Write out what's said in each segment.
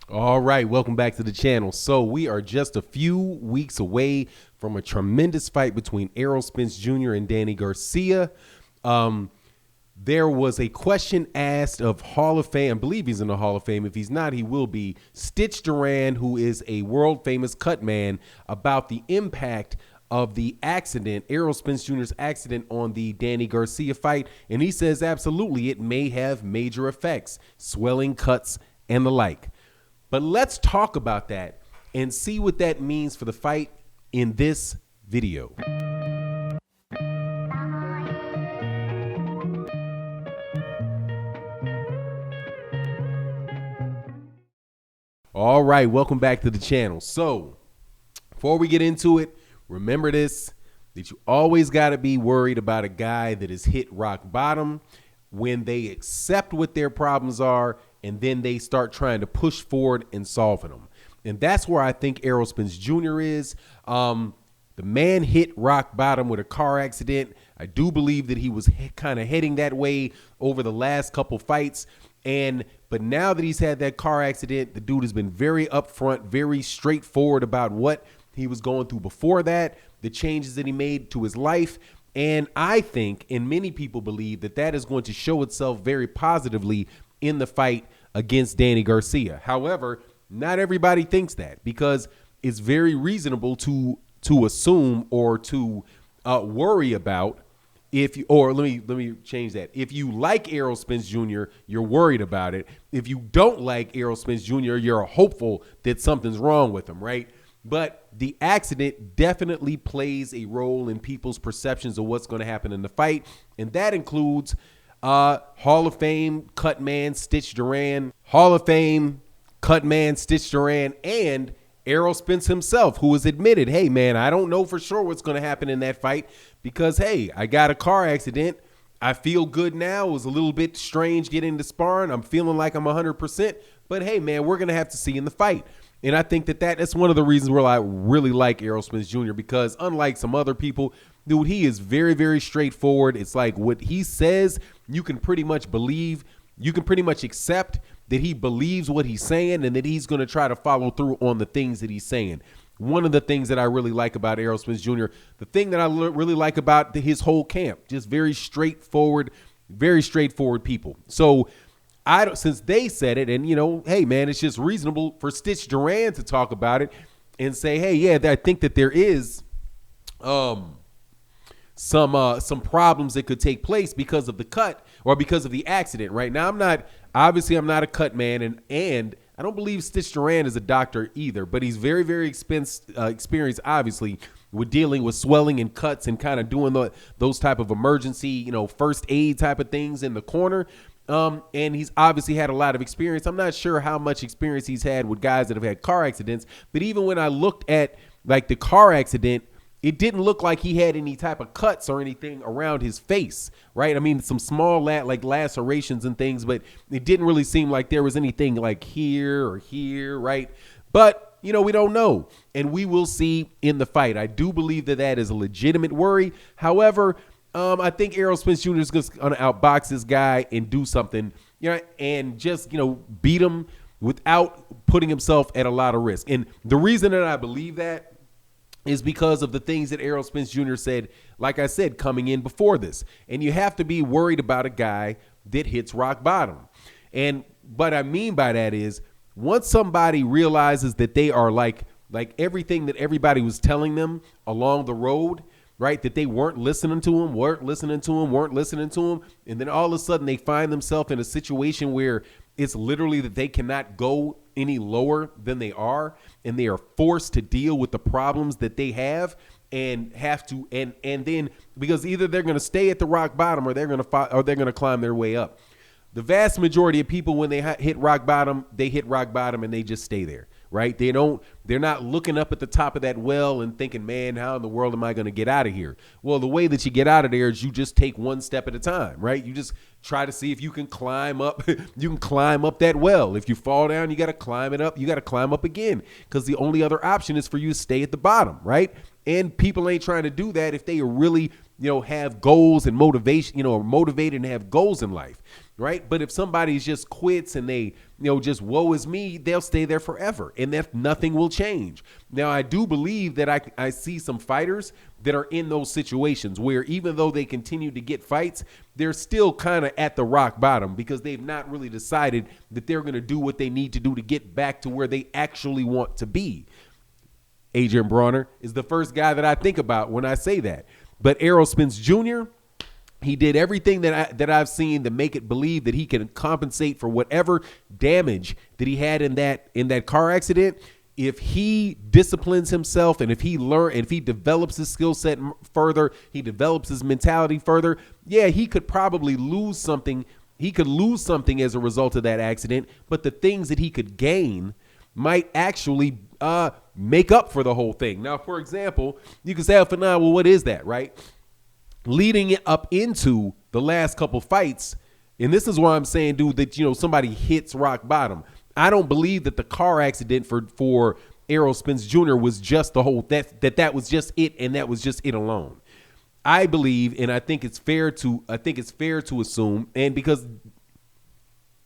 All right, welcome back to the channel. So we are just a few weeks away from a tremendous fight between Errol Spence Jr. and Danny Garcia. There was a question asked of Hall of Fame. I believe he's in the Hall of Fame. If he's not, he will be. Stitch Duran, who is a world famous cut man, about the impact of the accident, Errol Spence Jr.'s accident on the Danny Garcia fight. And he says absolutely it may have major effects, swelling, cuts, and the like. But let's talk about that and see what that means for the fight in this video. All right, welcome back to the channel. So before we get into it, remember this, that you always got to be worried about a guy that has hit rock bottom when they accept what their problems are and then they start trying to push forward and solving them. And that's where I think Errol Spence Jr. is. The man hit rock bottom with a car accident. I do believe that he was kind of heading that way over the last couple fights. But now that he's had that car accident, the dude has been very upfront, very straightforward about what he was going through before that, the changes that he made to his life. And I think, and many people believe, that that is going to show itself very positively in the fight against Danny Garcia. However, not everybody thinks that, because it's very reasonable to assume or to worry about if you, or let me change that. If you like Errol Spence Jr., you're worried about it. If you don't like Errol Spence Jr., you're hopeful that something's wrong with him, right? But the accident definitely plays a role in people's perceptions of what's going to happen in the fight, and that includes Hall of Fame cut man Stitch Duran, Hall of Fame cut man Stitch Duran, and Errol Spence himself, who has admitted, hey, man, I don't know for sure what's going to happen in that fight because, hey, I got a car accident. I feel good now. It was a little bit strange getting into sparring. I'm feeling like I'm 100%. But, hey, man, we're going to have to see in the fight. And I think that's one of the reasons where I really like Errol Spence Jr. because unlike some other people, dude, he is very, very straightforward. It's like what he says, you can pretty much believe, you can pretty much accept that he believes what he's saying and that he's going to try to follow through on the things that he's saying. One of the things that I really like about Errol Spence Jr., the thing that I really like about his whole camp, just very straightforward people. So since they said it, and hey man, it's just reasonable for Stitch Duran to talk about it and say, hey, yeah, I think that there is some problems that could take place because of the cut or because of the accident. Right now, I'm not a cut man, and I don't believe Stitch Duran is a doctor either, but he's very, very experienced, obviously, with dealing with swelling and cuts and kind of doing those type of emergency, first aid type of things in the corner. And he's obviously had a lot of experience. I'm not sure how much experience he's had with guys that have had car accidents, but even when I looked at like the car accident, it didn't look like he had any type of cuts or anything around his face, right? I mean, some small like lacerations and things, but it didn't really seem like there was anything like here or here, right? But, we don't know, and we will see in the fight. I do believe that is a legitimate worry. However, I think Errol Spence Jr. is going to outbox this guy and do something, and just, beat him without putting himself at a lot of risk. And the reason that I believe that is because of the things that Errol Spence Jr. said, like I said, coming in before this. And you have to be worried about a guy that hits rock bottom. And what I mean by that is once somebody realizes that they are like everything that everybody was telling them along the road, right, that they weren't listening to him, and then all of a sudden they find themselves in a situation where it's literally that they cannot go any lower than they are, and they are forced to deal with the problems that they have and have to, and then because either they're going to stay at the rock bottom or they're going to climb their way up. The vast majority of people, when they hit rock bottom and they just stay there, right? They're not looking up at the top of that well and thinking, man, how in the world am I going to get out of here? Well, the way that you get out of there is you just take one step at a time, right? You just try to see if you can climb up. You can climb up that well. If you fall down, you got to climb it up. You got to climb up again, because the only other option is for you to stay at the bottom, right? And people ain't trying to do that if they really, have goals and motivation, are motivated and have goals in life. right? But if somebody just quits and they, just woe is me, they'll stay there forever, and that nothing will change. Now, I do believe that I see some fighters that are in those situations where even though they continue to get fights, they're still kind of at the rock bottom because they've not really decided that they're going to do what they need to do to get back to where they actually want to be. Adrian Bronner is the first guy that I think about when I say that. But Errol Spence Jr., he did everything that I've seen to make it believe that he can compensate for whatever damage that he had in that car accident. If he disciplines himself and if he develops his skill set further, he develops his mentality further, yeah, he could probably lose something. He could lose something as a result of that accident, but the things that he could gain might actually make up for the whole thing. Now, for example, you can say, well, what is that, right? Leading it up into the last couple fights, and this is why I'm saying, dude, that somebody hits rock bottom. I don't believe that the car accident for Errol Spence Jr. was just the whole that was just it, and that was just it alone. I believe, and I think it's fair to assume, and because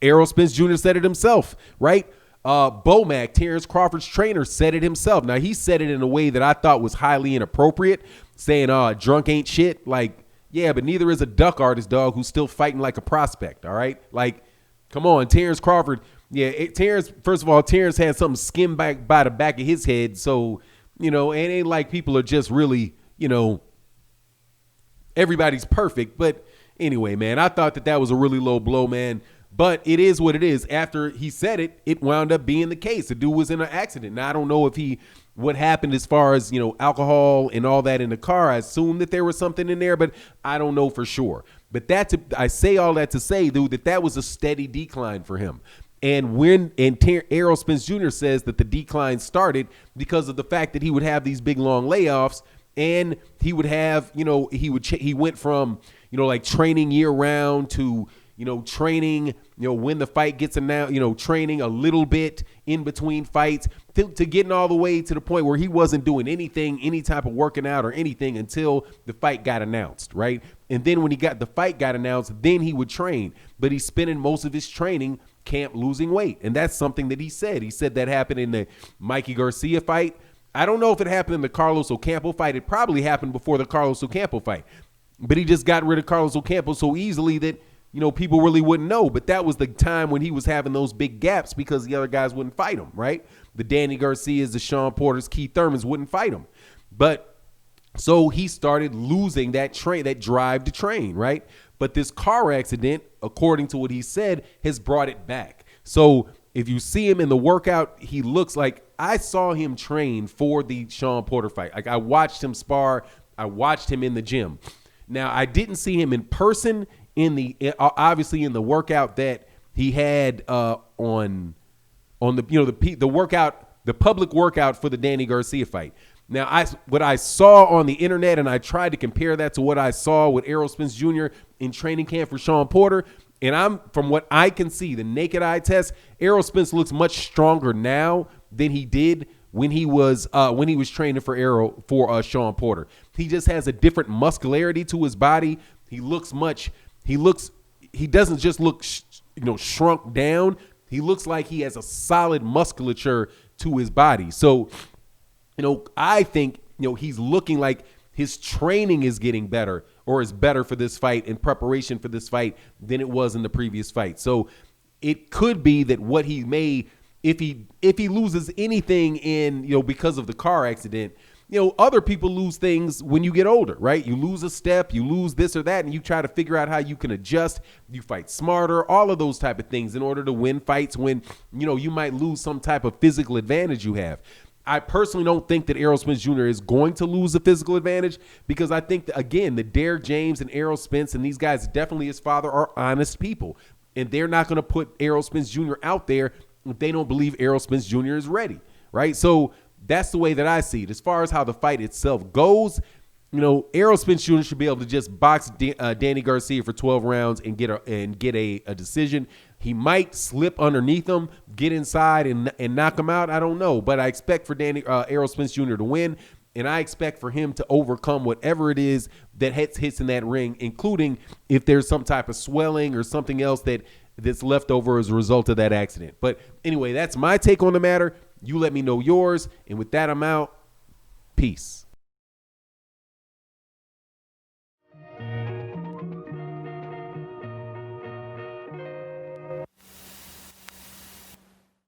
Errol Spence Jr. said it himself, right? Bomac, Terrence Crawford's trainer, said it himself. Now, he said it in a way that I thought was highly inappropriate, saying, drunk ain't shit. Like, yeah, but neither is a duck artist, dog, who's still fighting like a prospect, all right? Like, come on, Terrence Crawford. Yeah, first of all, Terrence had something skimmed back by the back of his head. So, it ain't like people are just really, everybody's perfect. But anyway, man, I thought that was a really low blow, man. But it is what it is. After he said it, it wound up being the case. The dude was in an accident. Now, I don't know what happened as far as, alcohol and all that in the car. I assume that there was something in there, but I don't know for sure. But I say all that to say, dude, that was a steady decline for him. And Errol Spence Jr. says that the decline started because of the fact that he would have these big, long layoffs, and he would have, he went from, like training year round to, training, when the fight gets announced, training a little bit in between fights to getting all the way to the point where he wasn't doing anything, any type of working out or anything until the fight got announced, right? And then when the fight got announced, then he would train. But he's spending most of his training camp losing weight. And that's something that he said. He said that happened in the Mikey Garcia fight. I don't know if it happened in the Carlos Ocampo fight. It probably happened before the Carlos Ocampo fight. But he just got rid of Carlos Ocampo so easily that people really wouldn't know. But that was the time when he was having those big gaps because the other guys wouldn't fight him, right? The Danny Garcias, the Sean Porters, Keith Thurmans wouldn't fight him. But so he started losing that drive to train, right? But this car accident, according to what he said, has brought it back. So if you see him in the workout, he looks like I saw him train for the Sean Porter fight. Like I watched him spar. I watched him in the gym. Now, I didn't see him in person obviously in the workout that he had on the workout, the public workout for the Danny Garcia fight. Now, what I saw on the internet, and I tried to compare that to what I saw with Errol Spence Jr. in training camp for Sean Porter, and from what I can see, the naked eye test, Errol Spence looks much stronger now than he did when he was training for Sean Porter. He just has a different muscularity to his body. He doesn't just look shrunk down. He looks like he has a solid musculature to his body. So, I think, he's looking like his training is getting better or is better for this fight in preparation for this fight than it was in the previous fight. So it could be that what he may, if he loses anything because of the car accident, other people lose things when you get older, right? You lose a step, you lose this or that, and you try to figure out how you can adjust. You fight smarter, all of those type of things in order to win fights when, you might lose some type of physical advantage you have. I personally don't think that Errol Spence Jr. is going to lose a physical advantage because I think, again, the Derek James and Errol Spence and these guys, definitely his father, are honest people. And they're not going to put Errol Spence Jr. out there if they don't believe Errol Spence Jr. is ready, right? So that's the way that I see it. As far as how the fight itself goes, Errol Spence Jr. should be able to just box Danny Garcia for 12 rounds and get a decision. He might slip underneath him, get inside and knock him out. I don't know, but I expect for Errol Spence Jr. to win. And I expect for him to overcome whatever it is that hits in that ring, including if there's some type of swelling or something else that's left over as a result of that accident. But anyway, that's my take on the matter. You let me know yours. And with that, I'm out. Peace.